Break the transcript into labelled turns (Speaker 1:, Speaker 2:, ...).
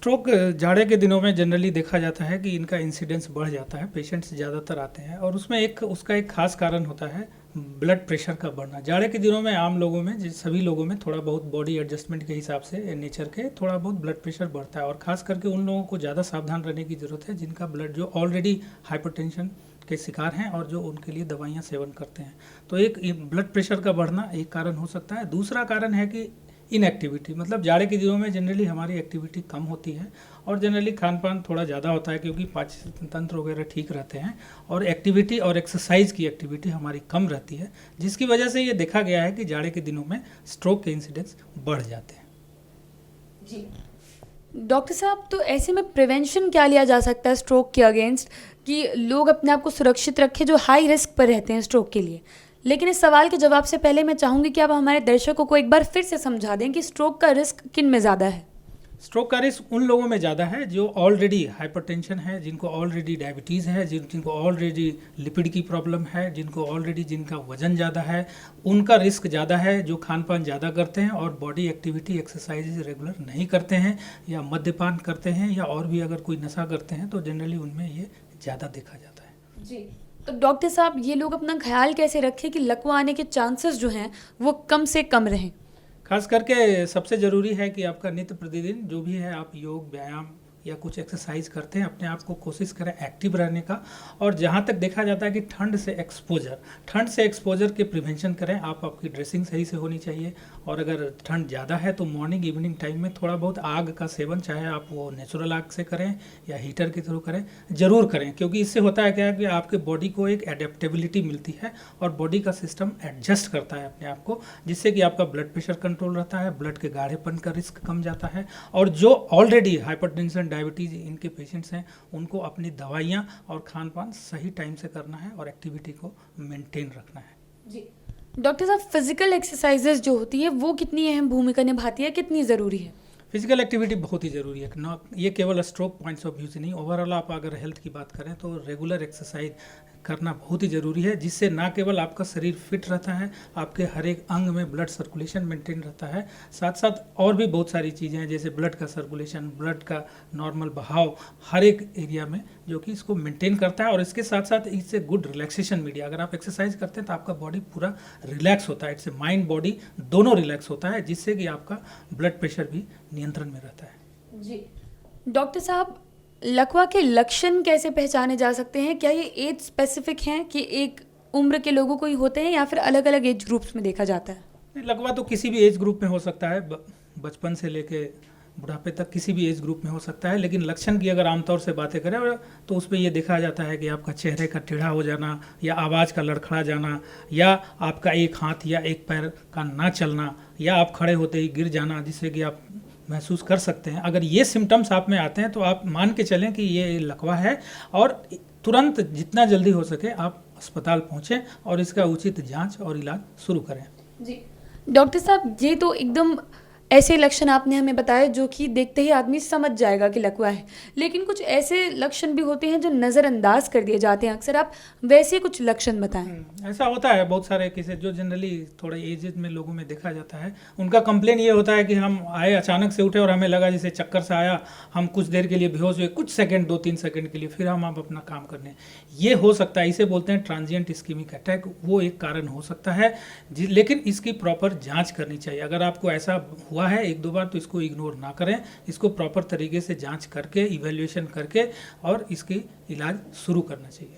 Speaker 1: Stroke जाड़े के दिनों में जनरली देखा जाता है कि इनका इंसिडेंस बढ़ जाता है, पेशेंट्स ज़्यादातर आते हैं और उसमें उसका एक खास कारण होता है ब्लड प्रेशर का बढ़ना। जाड़े के दिनों में आम लोगों में सभी लोगों में थोड़ा बहुत बॉडी एडजस्टमेंट के हिसाब से नेचर के थोड़ा बहुत ब्लड प्रेशर बढ़ता है और ख़ास करके उन लोगों को ज़्यादा सावधान रहने की ज़रूरत है जिनका ब्लड जो ऑलरेडी हाइपरटेंशन के शिकार हैं और जो उनके लिए दवाइयाँ सेवन करते हैं। तो एक ब्लड प्रेशर का बढ़ना एक कारण हो सकता है। दूसरा कारण है कि इनएक्टिविटी, मतलब जाड़े के दिनों में जनरली हमारी एक्टिविटी कम होती है और जनरली खान पान थोड़ा ज़्यादा होता है क्योंकि पाचन तंत्र वगैरह ठीक रहते हैं और एक्टिविटी और एक्सरसाइज की एक्टिविटी हमारी कम रहती है, जिसकी वजह से ये देखा गया है कि जाड़े के दिनों में स्ट्रोक के इंसिडेंस बढ़ जाते हैं।
Speaker 2: जी डॉक्टर साहब, तो ऐसे में प्रिवेंशन क्या लिया जा सकता है स्ट्रोक के अगेंस्ट, कि लोग अपने आप को सुरक्षित रखें जो हाई रिस्क पर रहते हैं स्ट्रोक के लिए। लेकिन इस सवाल के जवाब से पहले मैं चाहूँगी कि आप हमारे दर्शकों को एक बार फिर से समझा दें कि स्ट्रोक का रिस्क किन में ज़्यादा है।
Speaker 1: स्ट्रोक का रिस्क उन लोगों में ज़्यादा है जो ऑलरेडी हाइपरटेंशन है, जिनको ऑलरेडी डायबिटीज़ है, जिनको ऑलरेडी लिपिड की प्रॉब्लम है, जिनका वजन ज़्यादा है, उनका रिस्क ज़्यादा है। जो खान पान ज़्यादा करते हैं और बॉडी एक्टिविटी एक्सरसाइज रेगुलर नहीं करते हैं या मद्यपान करते हैं या और भी अगर कोई नशा करते हैं तो जनरली उनमें ये ज़्यादा देखा जाता है।
Speaker 2: जी, तो डॉक्टर साहब, ये लोग अपना ख्याल कैसे रखें कि लकवा आने के चांसेस जो हैं वो कम से कम रहें?
Speaker 1: खास करके सबसे ज़रूरी है कि आपका नित्य प्रतिदिन जो भी है आप योग व्यायाम या कुछ एक्सरसाइज करते हैं, अपने आप को कोशिश करें एक्टिव रहने का। और जहाँ तक देखा जाता है कि ठंड से एक्सपोजर के प्रिवेंशन करें आप। आपकी ड्रेसिंग सही से होनी चाहिए और अगर ठंड ज़्यादा है तो मॉर्निंग इवनिंग टाइम में थोड़ा बहुत आग का सेवन, चाहे आप वो नेचुरल आग से करें या हीटर के थ्रू करें, ज़रूर करें, क्योंकि इससे होता है क्या कि आपके बॉडी को एक एडेप्टेबिलिटी मिलती है और बॉडी का सिस्टम एडजस्ट करता है अपने आप को, जिससे कि आपका ब्लड प्रेशर कंट्रोल रहता है, ब्लड के गाढ़ेपन का रिस्क कम जाता है। और जो ऑलरेडी हाइपरटेंशन डायबिटीज़ इनके पेशेंट्स हैं उनको अपनी दवाइयाँ और खान पान सही टाइम से करना है और एक्टिविटी को मेंटेन रखना है।
Speaker 2: जी डॉक्टर साहब, फिजिकल एक्सरसाइजेज जो होती है वो कितनी अहम भूमिका निभाती है, कितनी ज़रूरी है?
Speaker 1: फिजिकल एक्टिविटी बहुत ही ज़रूरी है ना, ये केवल स्ट्रोक पॉइंट्स ऑफ व्यू से नहीं, ओवरऑल आप अगर हेल्थ की बात करें तो रेगुलर एक्सरसाइज करना बहुत ही ज़रूरी है, जिससे ना केवल आपका शरीर फिट रहता है, आपके हर एक अंग में ब्लड सर्कुलेशन मेंटेन रहता है, साथ साथ और भी बहुत सारी चीज़ें हैं जैसे ब्लड का सर्कुलेशन, ब्लड का नॉर्मल बहाव हर एक एरिया में जो कि इसको मेंटेन करता है। और इसके साथ साथ इससे गुड रिलैक्सेशन मीडिया, अगर आप एक्सरसाइज करते हैं तो आपका बॉडी पूरा रिलैक्स होता है, इससे माइंड बॉडी दोनों रिलैक्स होता है, जिससे कि आपका ब्लड प्रेशर भी नियंत्रण में रहता है।
Speaker 2: जी डॉक्टर साहब, लकवा के लक्षण कैसे पहचाने जा सकते हैं? क्या ये एज स्पेसिफिक हैं कि एक उम्र के लोगों को ही होते हैं या फिर अलग अलग एज ग्रुप्स में देखा जाता है?
Speaker 1: लकवा तो किसी भी एज ग्रुप में हो सकता है, बचपन से लेके बुढ़ापे तक किसी भी एज ग्रुप में हो सकता है। लेकिन लक्षण की अगर आमतौर से बातें करें तो उसमें ये देखा जाता है कि आपका चेहरे का टेढ़ा हो जाना या आवाज़ का लड़खड़ा जाना या आपका एक हाथ या एक पैर का ना चलना या आप खड़े होते ही गिर जाना, जिससे कि आप महसूस कर सकते हैं। अगर ये सिम्टम्स आप में आते हैं तो आप मान के चलें कि ये लकवा है और तुरंत जितना जल्दी हो सके आप अस्पताल पहुँचें और इसका उचित जांच और इलाज शुरू करें।
Speaker 2: जी डॉक्टर साहब, ये तो एकदम ऐसे लक्षण आपने हमें बताए जो कि देखते ही आदमी समझ जाएगा कि लकवा है, लेकिन कुछ ऐसे लक्षण भी होते हैं जो नज़रअंदाज कर दिए जाते हैं अक्सर। आप वैसे कुछ लक्षण बताएं।
Speaker 1: ऐसा होता है, बहुत सारे केसेस जो जनरली थोड़े एजेड में लोगों में देखा जाता है। उनका कंप्लेन ये होता है कि हम आए, अचानक से उठे और हमें लगा जैसे चक्कर सा आया, हम कुछ देर के लिए बेहोश हुए, कुछ सेकंड 2-3 सेकंड के लिए, फिर हम अपना काम करने। ये हो सकता है, इसे बोलते हैं ट्रांजिएंट इस्कीमिक अटैक, वो एक कारण हो सकता है। लेकिन इसकी प्रॉपर जाँच करनी चाहिए। अगर आपको ऐसा हुआ है 1-2 बार तो इसको इग्नोर ना करें, इसको प्रॉपर तरीके से जांच करके इवैल्यूएशन करके और इसकी इलाज शुरू करना चाहिए।